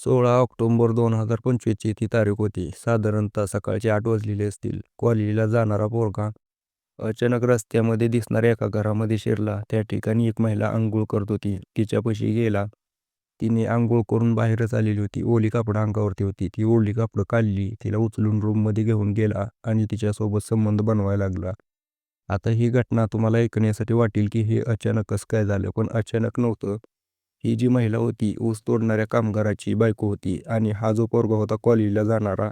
16 October 2025ची ती तारीख होती. साधारणतः सकाळचे 8 वाजलेले असतील. कॉलेजला जाणारा पोरगा अचानक रस्त्यामध्ये दिसणाऱ्या एका घरामध्ये शिरला. त्या ठिकाणी एक महिला अंघोळ करत होती. तिच्यापाशी गेला. तिने अंघोळ करून बाहेरच आलेली होती. ओली कापडं अंगावरती होती. ती ओली कापडं काढली. तिला उचलून रूममध्ये घेऊन गेला आणि तिच्यासोबत संबंध बनवायला लागला. आता ही घटना तुम्हाला ऐकण्यासाठी वाटेल की हे अचानक कसं काय झालं, पण अचानक नव्हतं. ही जी महिला होती ऊस तोडणाऱ्या कामगाराची बायको होती आणि हा जो पोरगा होता कॉलेजला जाणारा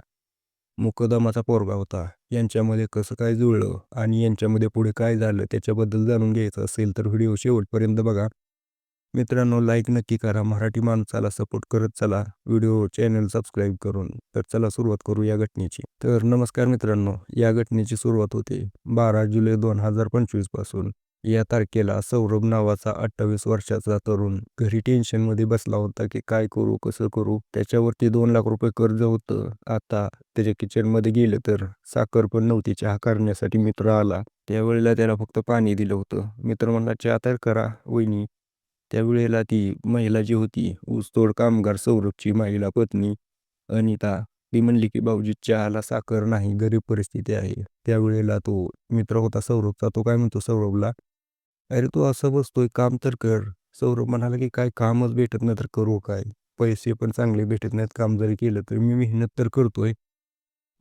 मुकदमाचा पोरगा होता. यांच्यामध्ये कसं काय जुळलं आणि यांच्यामध्ये पुढे काय झालं त्याच्याबद्दल जाणून घ्यायचं असेल तर व्हिडिओ शेवटपर्यंत बघा. मित्रांनो, लाईक नक्की करा. मराठी माणसाला सपोर्ट करत चला, व्हिडिओ चॅनल सबस्क्राईब करून. तर चला सुरुवात करू या घटनेची. तर नमस्कार मित्रांनो, या घटनेची सुरुवात होते 12 जुलै 2025 पासून. या तारखेला सौरभ नावाचा 28 वर्षाचा तरुण घरी टेन्शनमध्ये बसला होता की काय करू, कसं करू. त्याच्यावरती 2 लाख रुपये कर्ज होतं. आता त्याच्या किचनमध्ये गेलं तर साखर पण नव्हती. चहा करण्यासाठी मित्र आला. त्यावेळेला त्याला फक्त पाणी दिलं होतं. मित्र म्हणला, चहा तर करा वहिनी. त्यावेळेला ती महिला जी होती ऊसतोड कामगार सौरभची महिला पत्नी अनिता, ती म्हणली की भाऊजी चहाला साखर नाही, गरीब परिस्थिती आहे. त्यावेळेला तो मित्र होता सौरभचा, तो काय म्हणतो सौरभला, अरे तू असं बसतोय, काम तर कर. सौरभ म्हणाला की काय कामच भेटत नाही तर करू काय, पैसे पण चांगले भेटत नाहीत. काम जरी केलं तर मी मेहनत तर करतोय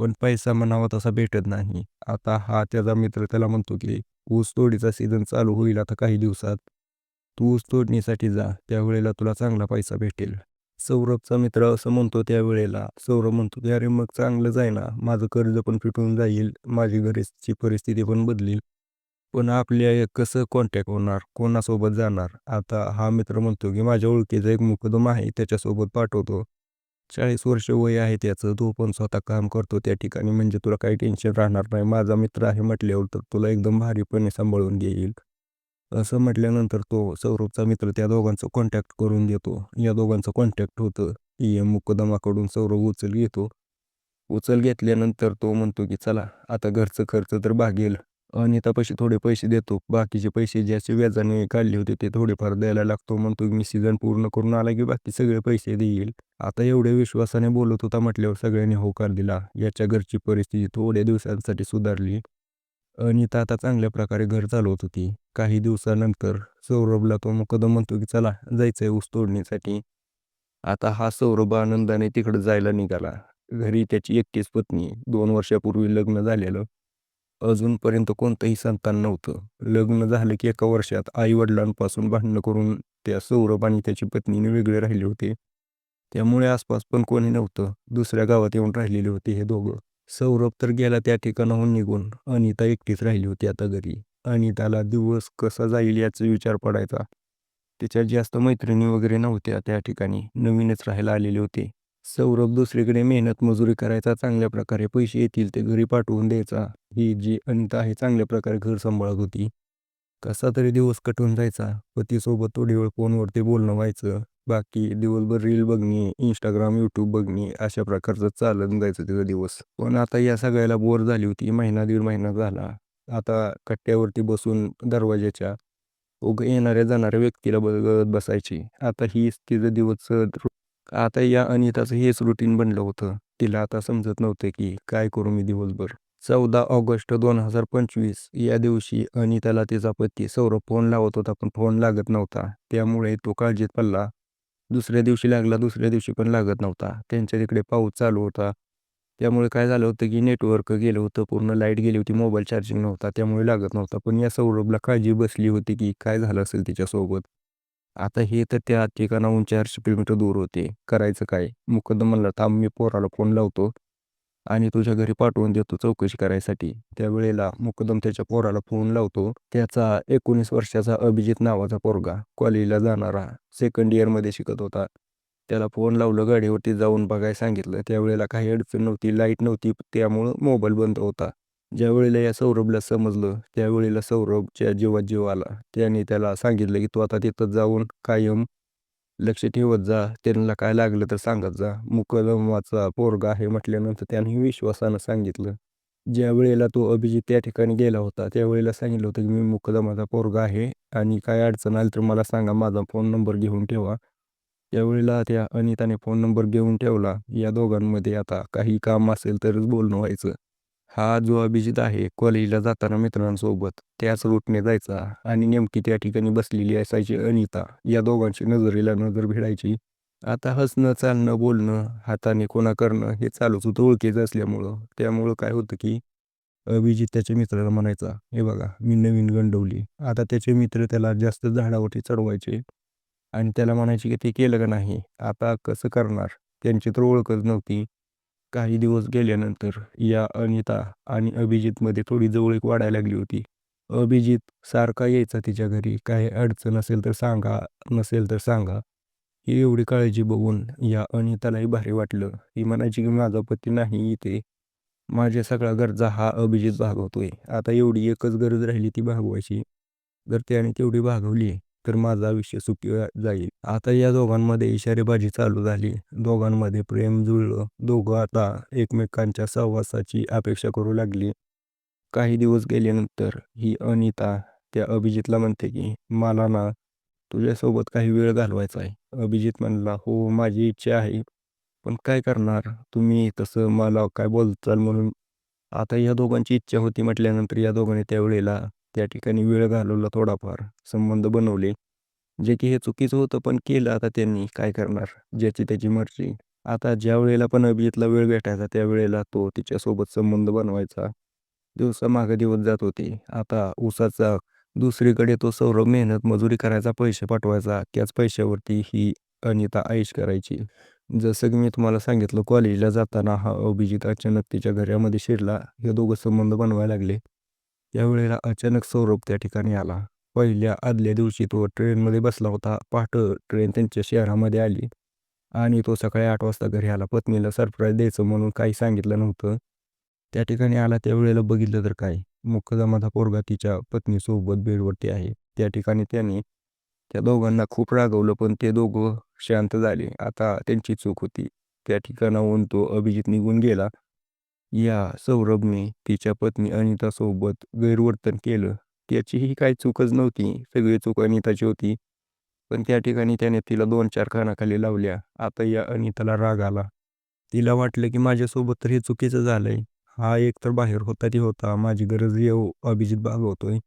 पण पैसा म्हणावा तसा भेटत नाही. आता हा त्याचा मित्र त्याला म्हणतो की ऊस तोडीचा सीझन चालू होईल आता काही दिवसात, तू ऊस तोडणीसाठी जा, त्यावेळेला तुला चांगला पैसा भेटेल. सौरभचा मित्र असं म्हणतो. त्यावेळेला सौरभ म्हणतो की अरे मग चांगलंच आहे ना, माझं कर्ज पण फिटून जाईल, माझी घरची परिस्थिती पण बदलेल. पण आपल्या कसं कॉन्टॅक्ट होणार, कोणासोबत जाणार. आता हा मित्र म्हणतो की माझ्या ओळखीचा एक मुकदम आहे, त्याच्यासोबत पाठवतो. 40 वर्ष वय आहे त्याचं, तो पण स्वतः काम करतो त्या ठिकाणी, म्हणजे तुला काही टेन्शन राहणार नाही. माझा मित्र आहे म्हटल्यावर तर तुला एकदम भारीपणे सांभाळून घेईल. असं म्हटल्यानंतर तो सौरभचा मित्र त्या दोघांचं कॉन्टॅक्ट करून देतो. या दोघांचं कॉन्टॅक्ट होतं. मुकदमाकडून सौरभ उचल घेतो. उचल घेतल्यानंतर तो म्हणतो की चला आता घरचं खर्च तर भागेल. अनितापाशी थोडे पैसे देतो. बाकीचे पैसे ज्याचे व्याजाने काढले होते ते थोडेफार द्यायला लागतो. म्हणतो की मी सीझन पूर्ण करून आला की बाकी सगळे पैसे देईल. आता एवढ्या विश्वासाने बोलत होता म्हटल्यावर सगळ्यांनी होकार दिला. याच्या घरची परिस्थिती थोड्या दिवसांसाठी सुधारली. अनिता आता चांगल्या प्रकारे घर चालवत होती. काही दिवसानंतर सौरभला तो मुकदम म्हणतो की चला जायचंय ऊस तोडणीसाठी. आता हा सौरभ आनंदाने तिकडे जायला निघाला. घरी त्याची एकटीच पत्नी, 2 वर्षापूर्वी लग्न झालेलं. अजूनपर्यंत कोणतंही संतान नव्हतं. लग्न झालं की एका वर्षात आई वडिलांपासून भांडणं करून त्या सौरभ आणि त्याची पत्नीने वेगळे राहिले होते. त्यामुळे आसपास पण कोणी नव्हतं. दुसऱ्या गावात येऊन राहिलेले होते हे दोघं. सौरभ तर गेला त्या ठिकाणाहून निघून. अनिता एकटीच राहिली होती आता घरी. अनिताला दिवस कसा जाईल याचा विचार पडायचा. तिच्या जास्त मैत्रिणी वगैरे नव्हत्या त्या ठिकाणी, नवीनच राहायला आलेले होते. सौरभ दुसरीकडे मेहनत मजुरी करायचा, चांगल्या प्रकारे पैसे येतील ते घरी पाठवून द्यायचा. ही जी अनिता आहे चांगल्या प्रकारे घर सांभाळत होती. कसा तरी दिवस कटून जायचा. पतीसोबत थोडी वेळ फोनवरती बोलणं व्हायचं. बाकी दिवसभर रील बघणे, इंस्टाग्राम, यूट्यूब बघणे अशा प्रकारचं चालत जायचं तिचा दिवस. पण आता या सगळ्याला बोर झाली होती. महिना दीड महिना झाला. आता कट्ट्यावरती बसून दरवाजाच्या येणाऱ्या जाणाऱ्या व्यक्तीला बघत बसायची. आता हीच तिचं दिवस आता या अनिताचं हेच रुटीन बनलं होतं. तिला आता समजत नव्हतं की काय करू मी दिवसभर. 14 ऑगस्ट 2025 या दिवशी अनिताला तिचा पती सौरभ फोन लावत होता पण फोन लागत नव्हता. त्यामुळे तो काळजीत पडला. दुसऱ्या दिवशी लागला, दुसऱ्या दिवशी पण लागत नव्हता. त्यांच्या तिकडे पाऊस चालू होता. त्यामुळे काय झालं होतं की नेटवर्क गेलं होतं, पूर्ण लाईट गेली होती, मोबाईल चार्जिंग नव्हता, त्यामुळे लागत नव्हता. पण या सौरभला काळजी बसली होती की काय झालं असेल तिच्यासोबत. आता हे तर त्या ठिकाणाहून 400 किलोमीटर दूर होते. करायचं काय? मुकदम म्हणला, थांब मी पोराला फोन लावतो आणि तुझ्या घरी पाठवून देतो चौकशी करायसाठी. त्यावेळेला मुकदम त्याच्या पोराला फोन लावतो. त्याचा 19 वर्षाचा अभिजित नावाचा पोरगा, कॉलेजला जाणारा, सेकंड इयरमध्ये शिकत होता. त्याला फोन लावलं, गाडीवरती जाऊन बघायला सांगितलं. त्यावेळेला काही अडचण नव्हती, लाईट नव्हती, त्यामुळं मोबाईल बंद होता. ज्यावेळेला या सौरभला समजलं त्यावेळेला सौरभच्या जीवात जीव आला. त्याने त्याला सांगितलं की तू आता तिथं जाऊन कायम लक्ष ठेवत जा, त्यांना काय लागलं तर सांगत जा. मुकदमाचा पोरगा आहे म्हटल्यानंतर त्याने विश्वासानं सांगितलं. ज्या वेळेला तो अभिजित त्या ठिकाणी गेला होता त्यावेळेला सांगितलं होतं की मी मुकदमाचा पोरगा आहे आणि काय अडचण आली तर मला सांगा, माझा फोन नंबर घेऊन ठेवा. त्यावेळेला त्या अनिताने फोन नंबर घेऊन ठेवला. या दोघांमध्ये आता काही काम असेल तरच बोलणं व्हायचं. हा जो अभिजित आहे कॉलेजला जाताना मित्रांसोबत त्याच रूटने जायचा आणि नेमकी त्या ठिकाणी बसलेली असायची अनिता. या दोघांची नजरेला नजर भिडायची. आता हसणं, चालणं, बोलणं, हाताने कोणा करणं हे चालूच होतं ओळखीचं असल्यामुळं. त्यामुळं काय होतं की अभिजित त्याच्या मित्राला म्हणायचा, "हे बघा मी नवीन गंडवली." आता त्याचे मित्र त्याला जास्त झाडावरती चढवायचे आणि त्याला म्हणायचे की ते केलं का नाही. आता कसं करणार? त्यांची तर ओळखच नव्हती. काही दिवस गेल्यानंतर या अनिता आणि अभिजितमध्ये थोडी जवळीक वाढायला लागली होती. अभिजित सारखा यायचा तिच्या घरी. काही अडचण असेल तर सांगा, नसेल तर सांगा. ही एवढी काळजी बघून या अनितालाही भारी वाटलं. ही म्हणायची की माझा पती नाही इथे. माझ्या सगळ्या गरजा हा अभिजित भागवतोय. आता एवढी एकच गरज राहिली ती भागवायची. जर त्याने तेवढी भागवली तर माझं आयुष्य सुखी जाईल. आता या दोघांमध्ये इशारेबाजी चालू झाली. दोघांमध्ये प्रेम जुळलं. दोघं आता एकमेकांच्या सहवासाची अपेक्षा करू लागली. काही दिवस गेल्यानंतर ही अनिता त्या अभिजितला म्हणते की मला ना तुझ्यासोबत काही वेळ घालवायचा आहे. अभिजित म्हणला, "हो, माझी इच्छा आहे. पण काय करणार? तुम्ही तसं मला काय बोलचाल म्हणून." आता या दोघांची इच्छा होती म्हटल्यानंतर या दोघांनी त्यावेळेला त्या ठिकाणी वेळ घालवला थोडाफार. संबंध बनवले. जे की हे चुकीचं होतं पण केलं आता त्यांनी. काय करणार? ज्याची त्याची मर्जी. आता ज्यावेळेला पण अभिजितला वेळ भेटायचा त्यावेळेला तो तिच्यासोबत संबंध बनवायचा. दिवसामागे दिवस जात होते. आता ऊसाचा दुसरीकडे तो सौरभ मेहनत मजुरी करायचा, पैसे पाठवायचा. त्याच पैशावरती ही अनिता ऐश करायची. जसं की मी तुम्हाला सांगितलं कॉलेजला जाताना हा अभिजित अचानक तिच्या घरामध्ये शिरला. हे दोघं संबंध बनवायला लागले. त्यावेळेला अचानक सौरभ त्या ठिकाणी आला. पहिल्या आदल्या दिवशी तो ट्रेनमध्ये बसला होता. पहाटे ट्रेन त्यांच्या शहरामध्ये आली आणि तो सकाळी 8 वाजता घरी आला. पत्नीला सरप्राईज द्यायचं म्हणून काही सांगितलं नव्हतं. त्या ठिकाणी आला त्यावेळेला बघितलं तर काय, मुकदमाचा पोरगा तिच्या पत्नीसोबत बेडवरती आहे. त्या ठिकाणी त्याने त्या दोघांना खूप रागवलं पण ते दोघं शांत झाले. आता त्यांची चूक होती. त्या ठिकाणाहून तो अभिजित निघून गेला. या सौरभने तिच्या पत्नी अनितासोबत गैरवर्तन केलं. त्याचीही काही चूकच नव्हती. सगळी चूक अनिताची होती. पण त्या ठिकाणी त्याने तिला 2-4 कानाखाली लावल्या. आता या अनिताला राग आला. तिला वाटलं की माझ्यासोबत तर हे चुकीचं झालंय. हा एकतर बाहेर होता ते होता. माझी गरज येऊ अभिजित भागवतोय.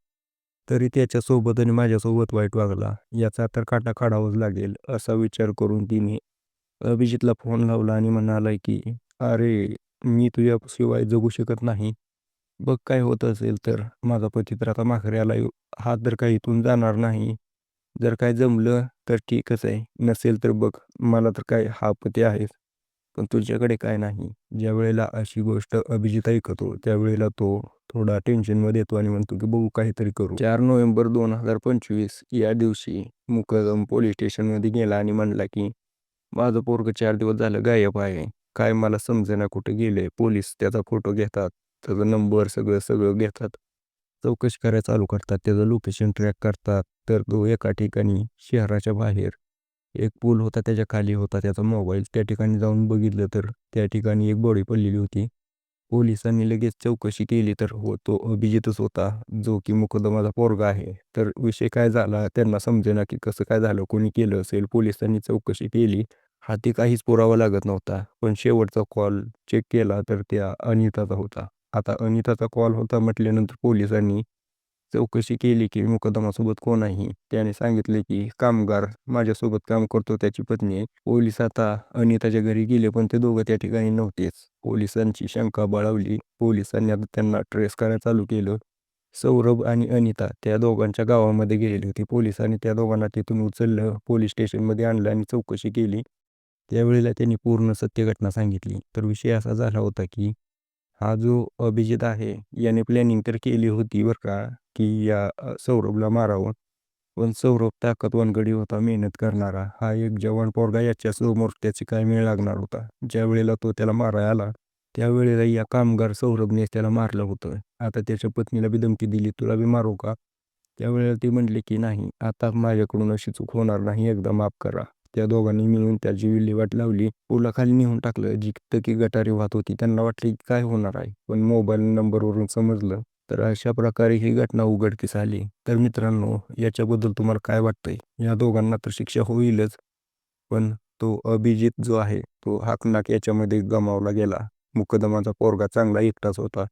तरी त्याच्यासोबत आणि माझ्यासोबत वाईट वागला. याचा तर काटा काढावाच लागेल असा विचार करून तिने अभिजितला फोन लावला आणि म्हणाला की "अरे, मी तुझ्याशिवाय जगू शकत नाही. बघ काय होत असेल तर. माझा पती तर आता माघारी आलाय. हा तर काही इथून जाणार नाही. जर काय जमलं तर ठीकच आहे. नसेल तर बघ मला तर काय हा पती आहेच. पण तुझ्याकडे काय नाही." ज्यावेळेला अशी गोष्ट अभिजित ऐकतो त्यावेळेला तो थोडा टेन्शनमध्ये येतो आणि म्हणतो की बघू काहीतरी करू. 4 नोव्हेंबर 2025 या दिवशी मुकदम पोलीस स्टेशनमध्ये गेला आणि म्हणला की माझं पोरगं 4 दिवस झालं गायब आहे. काय मला समजेना कुठे गेले. पोलीस त्याचा फोटो घेतात. त्याचा नंबर सगळं सगळं घेतात. चौकशी करायला चालू करतात. त्याचं लोकेशन ट्रॅक करतात. तर तो एका ठिकाणी शहराच्या बाहेर एक पूल होता त्याच्या खाली होता त्याचा मोबाईल. त्या ठिकाणी जाऊन बघितलं तर त्या ठिकाणी एक बॉडी पडलेली होती. पोलिसांनी लगेच चौकशी केली तर हो तो अभिजितच होता जो की मुकदमाचा पोरगा आहे. तर विषय काय झाला त्यांना समजेना की कसं काय झालं, कोणी केलं असेल. पोलिसांनी चौकशी केली. हाती काहीच पुरावा लागत नव्हता. पण शेवटचा कॉल चेक केला तर त्या अनिताचा होता. आता अनिताचा कॉल होता म्हटल्यानंतर पोलिसांनी चौकशी केली की मुकदमासोबत कोण आहे. त्याने सांगितले की कामगार माझ्यासोबत काम करतो त्याची पत्नी आहे. पोलीस आता अनिताच्या घरी गेले पण ते दोघं त्या ठिकाणी नव्हतेच. पोलिसांची शंका बळावली. पोलिसांनी आता त्यांना ट्रेस करायला चालू केलं. सौरभ आणि अनिता त्या दोघांच्या गावामध्ये गेलेली होती. पोलिसांनी त्या दोघांना तिथून उचललं, पोलीस स्टेशनमध्ये आणलं आणि चौकशी केली. त्यावेळेला त्यांनी पूर्ण सत्य घटना सांगितली. तर विषय असा झाला होता की हा जो अभिजित आहे याने प्लॅनिंग तर केली होती बरं का, की या सौरभला मारावं. पण सौरभ ताकदवान गडी होता, मेहनत करणारा. हा एक जवान पोरगा याच्यासमोर त्याची काय मेळ लागणार होता. ज्यावेळेला तो त्याला मारायला आला, त्यावेळेला या कामगार सौरभने त्याला मारलं होतं. आता त्याच्या पत्नीला बी धमकी दिली, "तुला बी मारू का?" त्यावेळेला ती म्हटली की "नाही, आता माझ्याकडून अशी चूक होणार नाही. एकदा माफ करा." त्या दोघांनी मिळून त्याची विल्हेवाट लावली. पुलाखाली नेऊन टाकलं. जिथं की गटारी वाहत होती. त्यांना वाटले की काय होणार आहे. पण मोबाईल नंबरवरून समजलं. तर अशा प्रकारे ही घटना उघडकीस आली. तर मित्रांनो याच्याबद्दल तुम्हाला काय वाटतंय? या दोघांना तर शिक्षा होईलच. पण तो अभिजित जो आहे तो हाकनाक याच्यामध्ये गमावला गेला. मुकदमाचा पोरगा चांगला एकटाच होता.